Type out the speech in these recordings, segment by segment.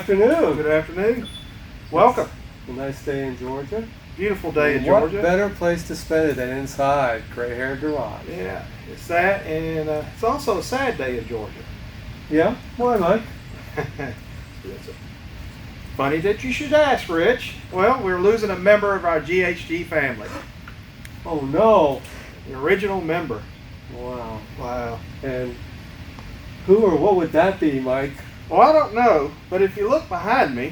afternoon. Good afternoon. Welcome. It's a nice day in Georgia. Beautiful day in Georgia. What better place to spend it than inside Gray Hair Garage? Yeah, it's that, and it's also a sad day in Georgia. Yeah? Why, Mike? It's funny that you should ask, Rich. Well, we're losing a member of our GHG family. Oh, no. The original member. Wow. Wow. And who or what would that be, Mike? Well, I don't know, but if you look behind me,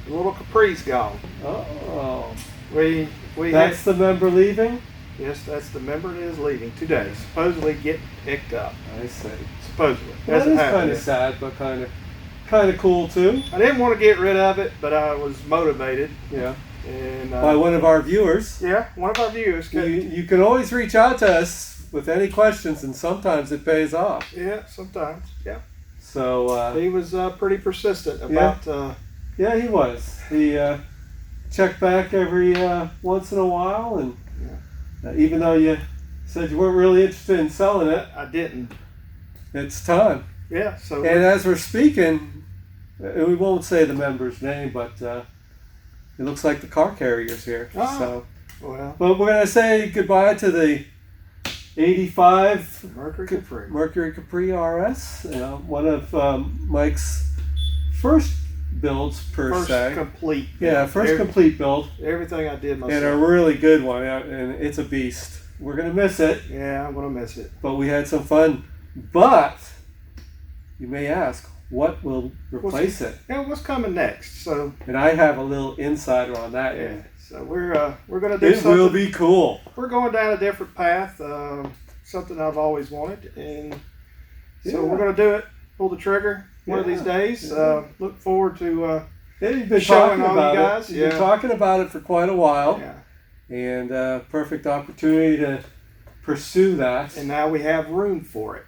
the little Capri's gone. Oh. That's the member leaving? Yes, that's the member that is leaving today. Supposedly getting picked up. I see. Supposedly. Well, that is kind of sad, but kind of cool too. I didn't want to get rid of it, but I was motivated. Yeah. And by one of our viewers. Yeah, one of our viewers. You can always reach out to us with any questions, and sometimes it pays off. Yeah, sometimes. Yeah. So he was pretty persistent about. Yeah, he was. He checked back every once in a while, and even though you said you weren't really interested in selling it, I didn't. It's time. Yeah. So. And as we're speaking, we won't say the member's name, but it looks like the car carrier's here. Oh, so, well. but we're gonna say goodbye to the '85 Mercury Capri RS. One of Mike's first builds first complete. Yeah, complete build. Everything I did myself. And a really good one, and it's a beast. We're gonna miss it. Yeah, I'm gonna miss it. But we had some fun. But you may ask, what will replace it? Yeah, what's coming next? So. And I have a little insider on that. Yeah. So we're gonna do something. It will be cool. We're going down a different path. Something I've always wanted, and so we're gonna do it. Pull the trigger one of these days. Look forward to you've been showing talking all about you guys. You've been talking about it for quite a while. Yeah. And perfect opportunity to pursue that. And now we have room for it.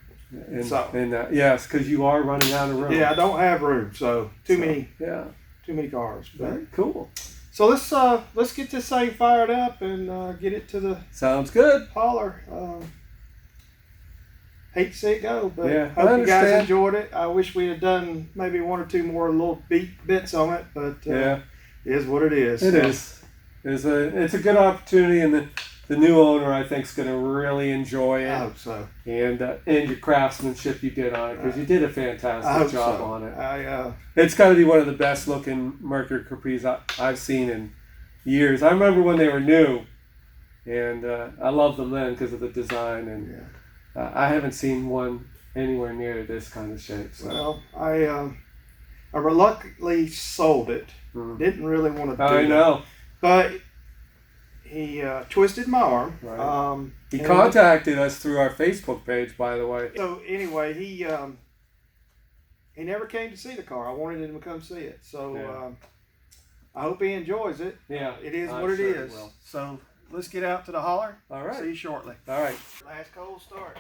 Yes, because you are running out of room. Yeah, I don't have room, so too many cars. But. Very cool. So let's get this thing fired up and get it to the. Sounds good. Hauler. Hate to see it go, but hope you guys enjoyed it. I wish we had done maybe one or two more little bits on it, but it is what it is. It is. It's a good opportunity, and the new owner, I think, is going to really enjoy it. I hope so. And your craftsmanship you did on it, because you did a fantastic job on it. It's got to be one of the best looking Mercury Capris I've seen in years. I remember when they were new, and I loved them then because of the design. And I haven't seen one anywhere near this kind of shape. So. Well, I reluctantly sold it. Didn't really want to do it. I know. But he twisted my arm. Right. He contacted us through our Facebook page, by the way. So anyway, he never came to see the car. I wanted him to come see it. So I hope he enjoys it. Yeah. It is what it is. So let's get out to the hauler. All right. See you shortly. All right. Last cold start.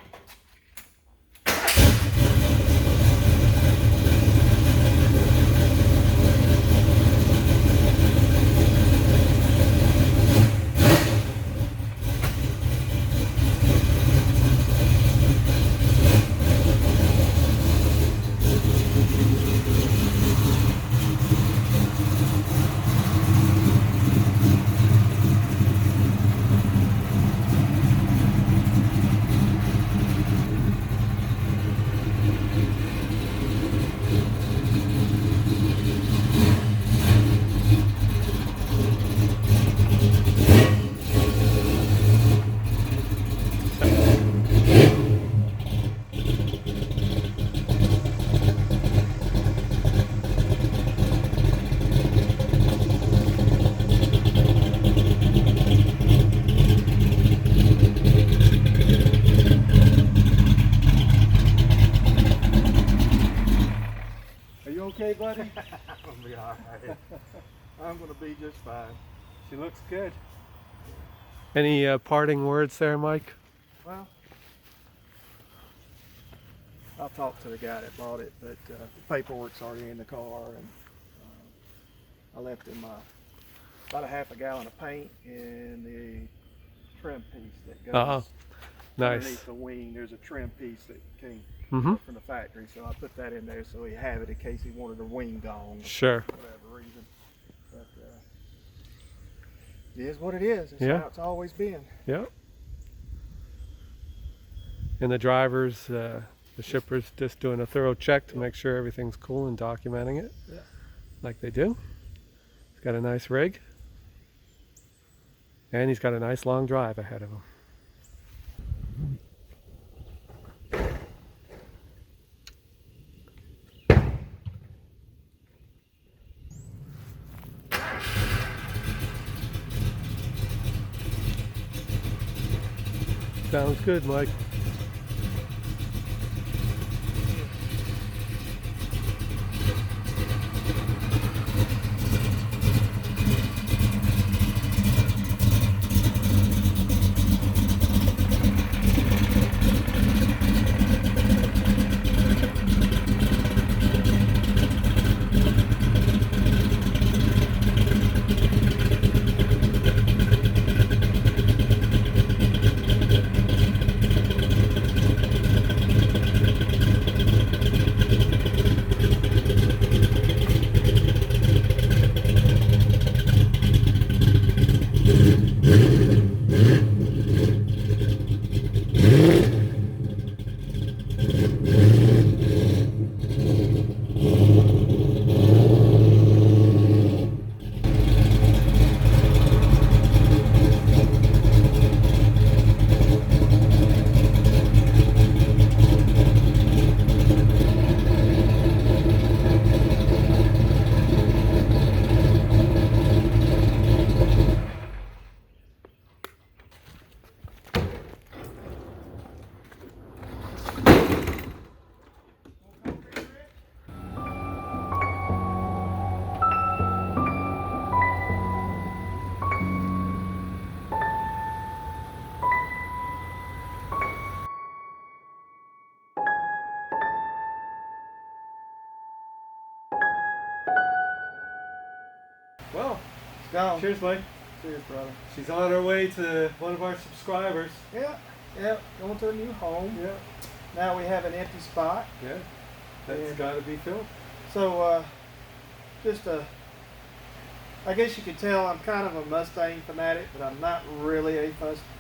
Okay, buddy? I'm gonna be all right. I'm gonna be just fine. She looks good. Any parting words there, Mike? Well, I'll talk to the guy that bought it, but the paperwork's already in the car, and I left him about a half a gallon of paint and the trim piece that goes nice. underneath the wing. There's a trim piece that came Mm-hmm. from the factory, so I put that in there so he have it in case he wanted a wing gong. Sure. For whatever reason. But it is what it is. It's Yeah. how it's always been. Yeah. And the drivers, the shippers, just doing a thorough check to make sure everything's cool and documenting it. Yeah. Like they do. He's got a nice rig. And he's got a nice long drive ahead of him. Sounds good, Mike. Well, It's gone. cheers, Mike. Cheers, brother. She's on her way to one of our subscribers. Yeah. Yeah. Going to a new home. Yeah. Now we have an empty spot. Yeah. That's Yeah. got to be filled. So, I guess you could tell I'm kind of a Mustang fanatic, but I'm not really a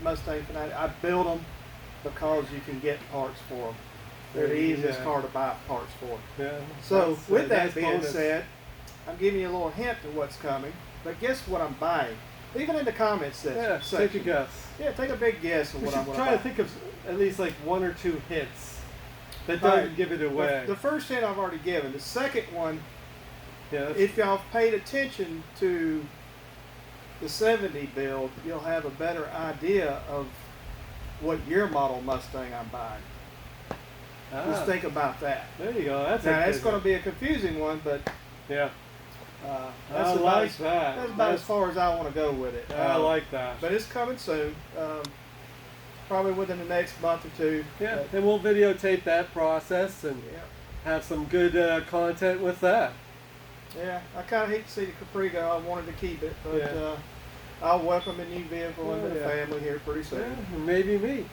Mustang fanatic. I build them because you can get parts for them. They're the easiest car to buy parts for. Yeah. So, That's with that nice being bonus. said, I'm giving you a little hint of what's coming. But guess what I'm buying? Even in the comments section. Yeah, take a guess. Yeah, take a big guess of We what I'm should going try to to buy. think of at least like one or two hits that All don't right. give it away. The first hint I've already given. The second one, Yeah, that's- if y'all paid attention to the 70 build, you'll have a better idea of what year model Mustang I'm buying. Just think about that. There you go. That's Now, a that's good going one. to be a confusing one, but Yeah, that's I about, like as, that. that's about as far as I want to go with it. I like that. But it's coming soon, probably within the next month or two. Yeah, But, and we'll videotape that process and yeah. have some good content with that. Yeah, I kind of hate to see the Capri go. I wanted to keep it, but Yeah. I'll welcome a new vehicle Oh, into the yeah. family here pretty soon. Yeah, and maybe me.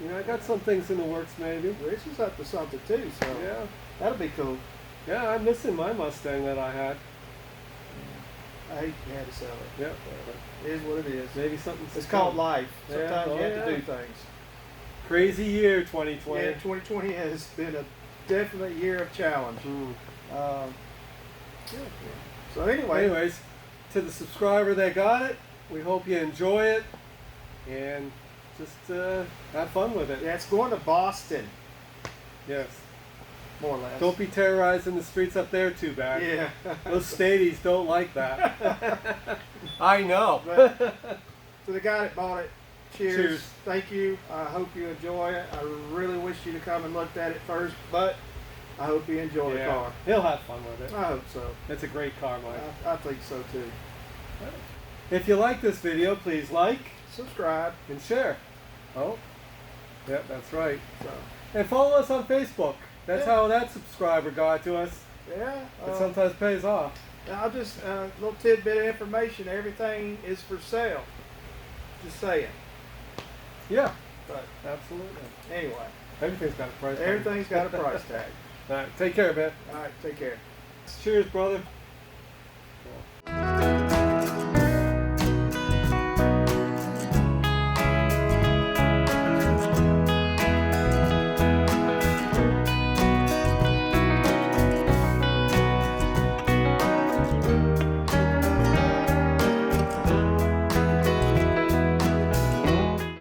You know, I got some things in the works, maybe. Rich is up to something too, so Yeah, that'll be cool. yeah. I'm missing my Mustang that I had. I hate you had to sell it. Yeah, It is what it is. maybe something. It's called life. Yeah, Sometimes oh, you have to yeah. do things. Crazy year, 2020. Yeah, 2020 has been a definite year of challenge. Mm. Yeah. So anyway, Anyways, to the subscriber that got it, we hope you enjoy it and just have fun with it. yeah, it's going to Boston, Yes. more or less. Don't be terrorizing the streets up there too bad. Yeah. Those stadies don't like that. I know. But to the guy that bought it, cheers. Cheers. Thank you. I hope you enjoy it. I really wish you to come and looked at it first, but I hope you enjoy the Yeah, car. he'll have fun with it. I hope so. It's a great car, Mike. I think so too. If you like this video, please like Subscribe. and share. Oh, yeah, that's right. So, And follow us on Facebook. That's Yeah. how that subscriber got to us. yeah. It sometimes pays off. I'll just a little tidbit of information. Everything is for sale. Just saying. Yeah, But absolutely. anyway, Everything's got a price tag. Everything's got a price tag. All right, take care, man. All right, take care. Cheers, brother.